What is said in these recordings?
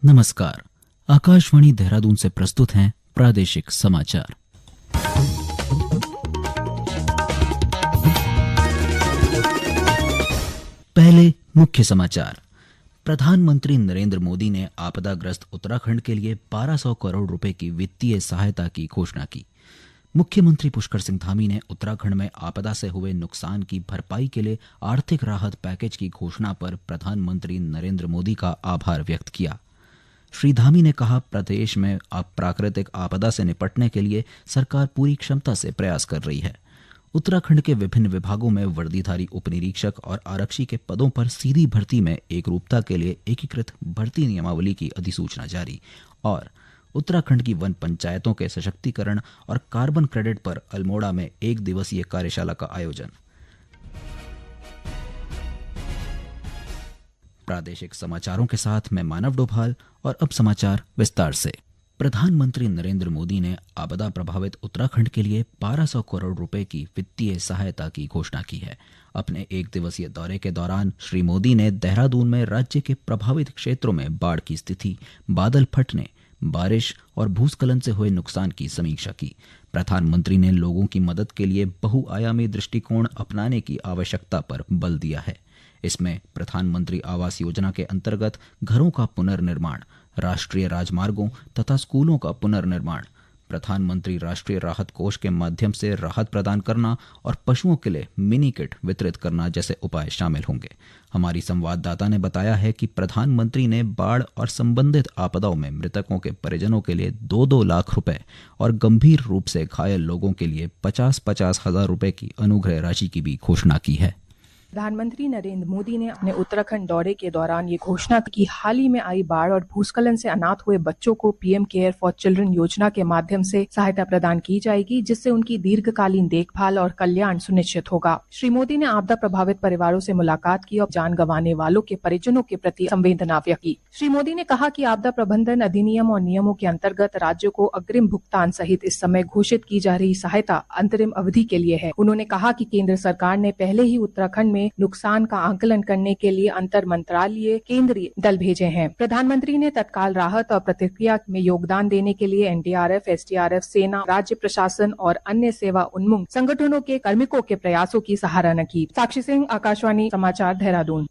नमस्कार। आकाशवाणी देहरादून से प्रस्तुत हैं प्रादेशिक समाचार। पहले मुख्य समाचार। प्रधानमंत्री नरेंद्र मोदी ने आपदाग्रस्त उत्तराखंड के लिए 1200 करोड़ रुपए की वित्तीय सहायता की घोषणा की। मुख्यमंत्री पुष्कर सिंह धामी ने उत्तराखंड में आपदा से हुए नुकसान की भरपाई के लिए आर्थिक राहत पैकेज की घोषणा पर प्रधानमंत्री नरेंद्र मोदी का आभार व्यक्त किया। श्री धामी ने कहा, प्रदेश में प्राकृतिक आपदा से निपटने के लिए सरकार पूरी क्षमता से प्रयास कर रही है। उत्तराखंड के विभिन्न विभागों में वर्दीधारी उपनिरीक्षक और आरक्षी के पदों पर सीधी भर्ती में एकरूपता के लिए एकीकृत भर्ती नियमावली की अधिसूचना जारी। और उत्तराखंड की वन पंचायतों के सशक्तिकरण और कार्बन क्रेडिट पर अल्मोड़ा में 1 दिवसीय कार्यशाला का आयोजन। प्रादेशिक समाचारों के साथ मैं मानव डोभाल और अब समाचार विस्तार से। प्रधानमंत्री नरेंद्र मोदी ने आपदा प्रभावित उत्तराखंड के लिए 1200 करोड़ रुपए की वित्तीय सहायता की घोषणा की है। अपने 1 दिवसीय दौरे के दौरान श्री मोदी ने देहरादून में राज्य के प्रभावित क्षेत्रों में बाढ़ की स्थिति, बादल फटने, बारिश और भूस्खलन से हुए नुकसान की समीक्षा की। प्रधानमंत्री ने लोगों की मदद के लिए बहुआयामी दृष्टिकोण अपनाने की आवश्यकता पर बल दिया है। इसमें प्रधानमंत्री आवास योजना के अंतर्गत घरों का पुनर्निर्माण, राष्ट्रीय राजमार्गों तथा स्कूलों का पुनर्निर्माण, प्रधानमंत्री राष्ट्रीय राहत कोष के माध्यम से राहत प्रदान करना और पशुओं के लिए मिनी किट वितरित करना जैसे उपाय शामिल होंगे। हमारी संवाददाता ने बताया है कि प्रधानमंत्री ने बाढ़ और संबंधित आपदाओं में मृतकों के परिजनों के लिए 2-2 लाख रुपए और गंभीर रूप से घायल लोगों के लिए 50-50 हजार रुपए की अनुग्रह राशि की भी घोषणा की है। प्रधानमंत्री नरेंद्र मोदी ने अपने उत्तराखंड दौरे के दौरान ये घोषणा की कि हाल ही में आई बाढ़ और भूस्खलन से अनाथ हुए बच्चों को पीएम केयर फॉर चिल्ड्रन योजना के माध्यम से सहायता प्रदान की जाएगी, जिससे उनकी दीर्घकालीन देखभाल और कल्याण सुनिश्चित होगा। श्री मोदी ने आपदा प्रभावित परिवारों से मुलाकात की और जान गंवाने वालों के परिजनों के प्रति संवेदना व्यक्त की। श्री मोदी ने कहा कि आपदा प्रबंधन अधिनियम और नियमों के अंतर्गत राज्यों को अग्रिम भुगतान सहित इस समय घोषित की जा रही सहायता अंतरिम अवधि के लिए है। उन्होंने कहा कि केंद्र सरकार ने पहले ही उत्तराखंड में नुकसान का आकलन करने के लिए अंतर मंत्रालय केंद्रीय दल भेजे हैं। प्रधानमंत्री ने तत्काल राहत और प्रतिक्रिया में योगदान देने के लिए एनडीआरएफ, एसडीआरएफ, सेना, राज्य प्रशासन और अन्य सेवा उन्मुख संगठनों के कार्मिकों के प्रयासों की सराहना की। साक्षी सिंह, आकाशवाणी समाचार, देहरादून।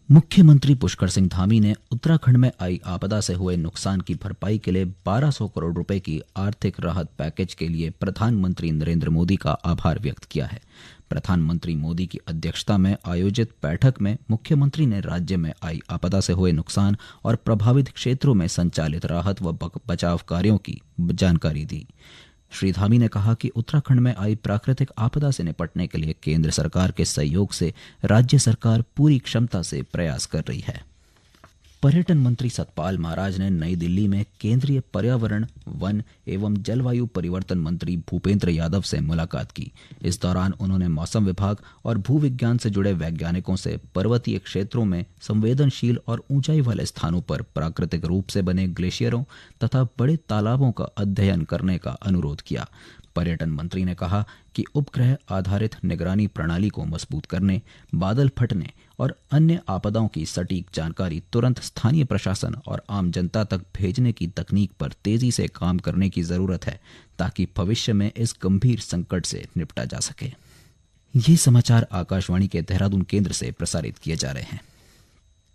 मुख्यमंत्री पुष्कर सिंह धामी ने उत्तराखंड में आई आपदा से हुए नुकसान की भरपाई के लिए 1200 करोड़ रुपए की आर्थिक राहत पैकेज के लिए प्रधानमंत्री नरेंद्र मोदी का आभार व्यक्त किया है। प्रधानमंत्री मोदी की अध्यक्षता में आयोजित बैठक में मुख्यमंत्री ने राज्य में आई आपदा से हुए नुकसान और प्रभावित क्षेत्रों में संचालित राहत व बचाव कार्यों की जानकारी दी। श्री धामी ने कहा कि उत्तराखंड में आई प्राकृतिक आपदा से निपटने के लिए केंद्र सरकार के सहयोग से राज्य सरकार पूरी क्षमता से प्रयास कर रही है। पर्यटन मंत्री सतपाल महाराज ने नई दिल्ली में केंद्रीय पर्यावरण, वन एवं जलवायु परिवर्तन मंत्री भूपेंद्र यादव से मुलाकात की। इस दौरान उन्होंने मौसम विभाग और भूविज्ञान से जुड़े वैज्ञानिकों से पर्वतीय क्षेत्रों में संवेदनशील और ऊंचाई वाले स्थानों पर प्राकृतिक रूप से बने ग्लेशियरों तथा बड़े तालाबों का अध्ययन करने का अनुरोध किया। पर्यटन मंत्री ने कहा कि उपग्रह आधारित निगरानी प्रणाली को मजबूत करने, बादल फटने और अन्य आपदाओं की सटीक जानकारी तुरंत स्थानीय प्रशासन और आम जनता तक भेजने की तकनीक पर तेजी से काम करने की जरूरत है, ताकि भविष्य में इस गंभीर संकट से निपटा जा सके। ये समाचार आकाशवाणी के देहरादून केंद्र से प्रसारित किए जा रहे हैं।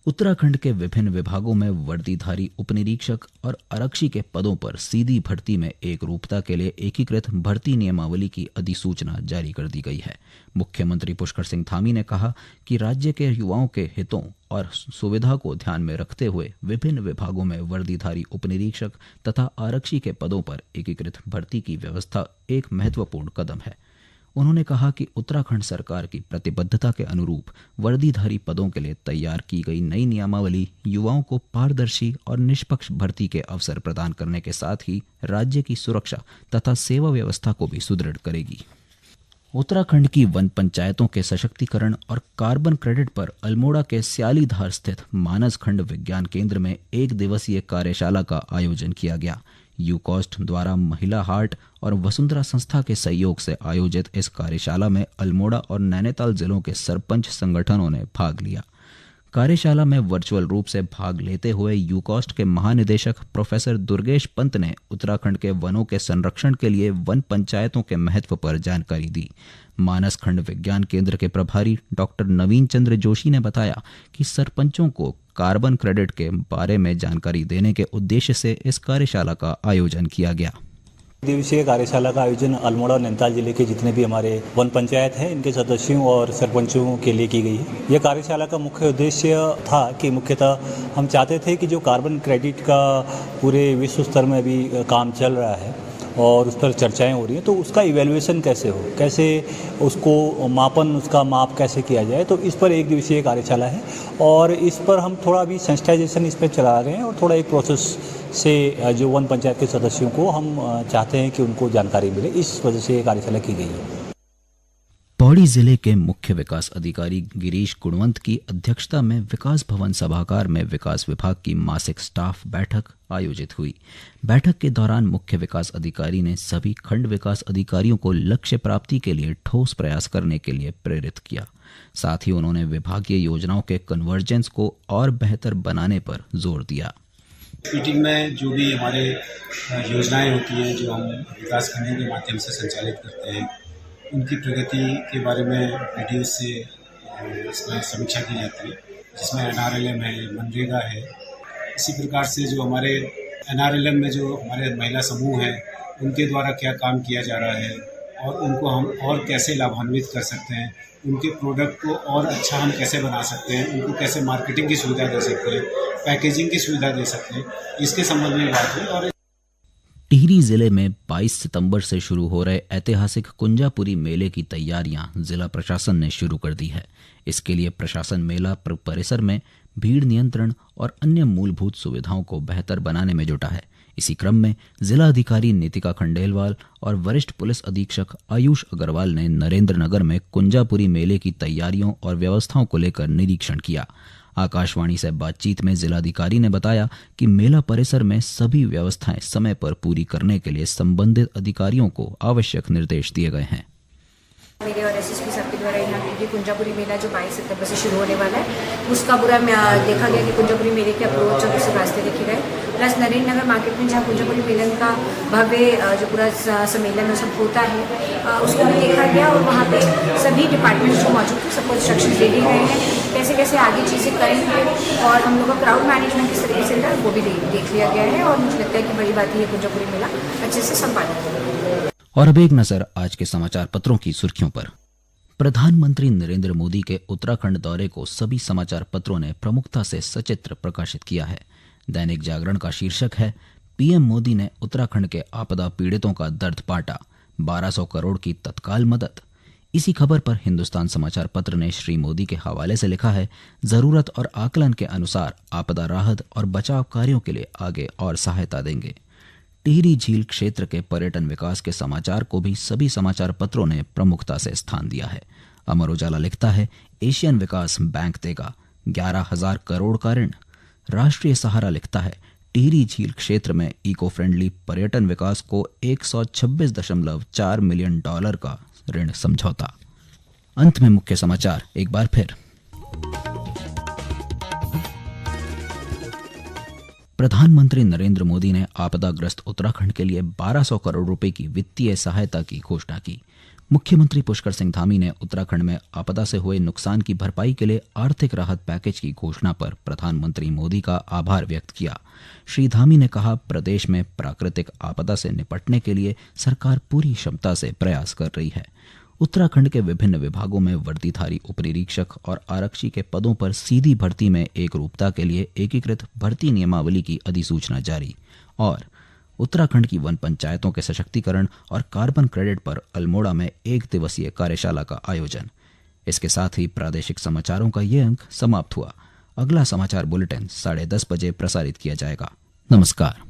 उत्तराखंड के विभिन्न विभागों में वर्दीधारी उपनिरीक्षक और आरक्षी के पदों पर सीधी भर्ती में एकरूपता के लिए एकीकृत भर्ती नियमावली की अधिसूचना जारी कर दी गई है। मुख्यमंत्री पुष्कर सिंह धामी ने कहा कि राज्य के युवाओं के हितों और सुविधा को ध्यान में रखते हुए विभिन्न विभागों में वर्दीधारी उपनिरीक्षक तथा आरक्षी के पदों पर एकीकृत भर्ती की व्यवस्था एक महत्वपूर्ण कदम है। उन्होंने कहा कि उत्तराखंड सरकार की प्रतिबद्धता के अनुरूप वर्दीधारी पदों के लिए तैयार की गई नई नियमावली युवाओं को पारदर्शी और निष्पक्ष भर्ती के अवसर प्रदान करने के साथ ही राज्य की सुरक्षा तथा सेवा व्यवस्था को भी सुदृढ़ करेगी। उत्तराखंड की वन पंचायतों के सशक्तिकरण और कार्बन क्रेडिट पर अल्मोड़ा के स्यालीधार स्थित मानस खंड विज्ञान केंद्र में 1 दिवसीय कार्यशाला का आयोजन किया गया। यूकॉस्ट द्वारा महिला हाट और वसुंधरा संस्था के सहयोग से आयोजित इस कार्यशाला में अल्मोड़ा और नैनीताल जिलों के सरपंच संगठनों ने भाग लिया। कार्यशाला में वर्चुअल रूप से भाग लेते हुए यूकॉस्ट के महानिदेशक प्रोफेसर दुर्गेश पंत ने उत्तराखंड के वनों के संरक्षण के लिए वन पंचायतों के महत्व पर जानकारी दी। मानस खंड विज्ञान केंद्र के प्रभारी डॉक्टर नवीन चंद्र जोशी ने बताया कि सरपंचों को कार्बन क्रेडिट के बारे में जानकारी देने के उद्देश्य से इस कार्यशाला का आयोजन किया गया। दिवसीय कार्यशाला का आयोजन अल्मोड़ा और नैनीताल जिले के जितने भी हमारे वन पंचायत हैं इनके सदस्यों और सरपंचों के लिए की गई है। यह कार्यशाला का मुख्य उद्देश्य था कि मुख्यतः हम चाहते थे कि जो कार्बन क्रेडिट का पूरे विश्व स्तर में अभी काम चल रहा है और उस पर चर्चाएं हो रही हैं, तो उसका इवैल्यूएशन कैसे हो, कैसे उसको मापन, उसका माप कैसे किया जाए, तो इस पर एक दिवसीय कार्यशाला है और इस पर हम थोड़ा अभी सेंसिटाइजेशन इस पर चला रहे हैं और थोड़ा एक प्रोसेस से जो वन पंचायत के सदस्यों को हम चाहते हैं कि उनको जानकारी मिले, इस वजह से ये कार्यशाला की गई है। पौड़ी जिले के मुख्य विकास अधिकारी गिरीश गुणवंत की अध्यक्षता में विकास भवन सभागार में विकास विभाग की मासिक स्टाफ बैठक आयोजित हुई। बैठक के दौरान मुख्य विकास अधिकारी ने सभी खंड विकास अधिकारियों को लक्ष्य प्राप्ति के लिए ठोस प्रयास करने के लिए प्रेरित किया। साथ ही उन्होंने विभागीय योजनाओं के कन्वर्जेंस को और बेहतर बनाने पर जोर दिया। मीटिंग में जो भी हमारे योजनाएं होती हैं जो हम विकास खंडों के माध्यम से संचालित करते हैं, उनकी प्रगति के बारे में वीडियो से इसमें समीक्षा की जाती है, जिसमें NRLM है, मनरेगा है। इसी प्रकार से जो हमारे NRLM में जो हमारे महिला समूह हैं उनके द्वारा क्या काम किया जा रहा है और उनको हम और कैसे लाभान्वित कर सकते हैं, उनके प्रोडक्ट को और अच्छा हम कैसे बना सकते हैं, उनको कैसे मार्केटिंग की सुविधा दे सकते हैं, पैकेजिंग की सुविधा दे सकते हैं, इसके संबंध में बात हुई। और टिहरी जिले में 22 सितंबर से शुरू हो रहे ऐतिहासिक कुंजापुरी मेले की तैयारियां जिला प्रशासन ने शुरू कर दी है। इसके लिए प्रशासन मेला परिसर में भीड़ नियंत्रण और अन्य मूलभूत सुविधाओं को बेहतर बनाने में जुटा है। इसी क्रम में जिला अधिकारी नीतिका खंडेलवाल और वरिष्ठ पुलिस अधीक्षक आयुष अग्रवाल ने नरेंद्रनगर में कुंजापुरी मेले की तैयारियों और व्यवस्थाओं को लेकर निरीक्षण किया। आकाशवाणी से बातचीत में जिलाधिकारी ने बताया कि मेला परिसर में सभी व्यवस्थाएं समय पर पूरी करने के लिए संबंधित अधिकारियों को आवश्यक निर्देश दिए गए हैं। मेरे और SSP साहब के द्वारा यहाँ की कुंजापुरी मेला जो 22 सितंबर से शुरू होने वाला है, उसका पूरा देखा गया कि कुंजापुरी मेले के अप्रोच और उसके रास्ते देखे गए। प्लस नरेंद्रनगर मार्केट में जहाँ कुंजापुरी मेले का भव्य जो पूरा सम्मेलन सब होता है, उसको भी देखा गया और वहाँ पे सभी डिपार्टमेंट्स जो मौजूद थे सबको इंस्ट्रक्शन दे दिए गए हैं कैसे कैसे आगे चीज़ें करेंगे और हम लोग का क्राउड मैनेजमेंट किस तरीके से है वो भी देख लिया गया है और मुझे लगता है कि बड़ी बात है कुंजापुरी मेला अच्छे से संपादित होगा। और अब एक नजर आज के समाचार पत्रों की सुर्खियों पर। प्रधानमंत्री नरेंद्र मोदी के उत्तराखंड दौरे को सभी समाचार पत्रों ने प्रमुखता से सचित्र प्रकाशित किया है। दैनिक जागरण का शीर्षक है, पीएम मोदी ने उत्तराखंड के आपदा पीड़ितों का दर्द पाटा, 1200 करोड़ की तत्काल मदद। इसी खबर पर हिंदुस्तान समाचार पत्र ने श्री मोदी के हवाले से लिखा है, जरूरत और आकलन के अनुसार आपदा राहत और बचाव कार्यों के लिए आगे और सहायता देंगे। टिहरी झील क्षेत्र के पर्यटन विकास के समाचार को भी सभी समाचार पत्रों ने प्रमुखता से स्थान दिया है। अमर उजाला लिखता है, एशियन विकास बैंक देगा 11,000 करोड़ का ऋण। राष्ट्रीय सहारा लिखता है, टिहरी झील क्षेत्र में इको फ्रेंडली पर्यटन विकास को $126.4 मिलियन का ऋण समझौता। अंत में मुख्य समाचार एक बार फिर। प्रधानमंत्री नरेंद्र मोदी ने आपदाग्रस्त उत्तराखंड के लिए 1200 करोड़ रुपए की वित्तीय सहायता की घोषणा की। मुख्यमंत्री पुष्कर सिंह धामी ने उत्तराखंड में आपदा से हुए नुकसान की भरपाई के लिए आर्थिक राहत पैकेज की घोषणा पर प्रधानमंत्री मोदी का आभार व्यक्त किया। श्री धामी ने कहा, प्रदेश में प्राकृतिक आपदा से निपटने के लिए सरकार पूरी क्षमता से प्रयास कर रही है। उत्तराखंड के विभिन्न विभागों में वर्दीधारी उपनिरीक्षक और आरक्षी के पदों पर सीधी भर्ती में एकरूपता के लिए एकीकृत भर्ती नियमावली की अधिसूचना जारी। और उत्तराखंड की वन पंचायतों के सशक्तिकरण और कार्बन क्रेडिट पर अल्मोड़ा में 1 दिवसीय कार्यशाला का आयोजन। इसके साथ ही प्रादेशिक समाचारों का ये अंक समाप्त हुआ। अगला समाचार बुलेटिन 10:30 बजे प्रसारित किया जाएगा। नमस्कार।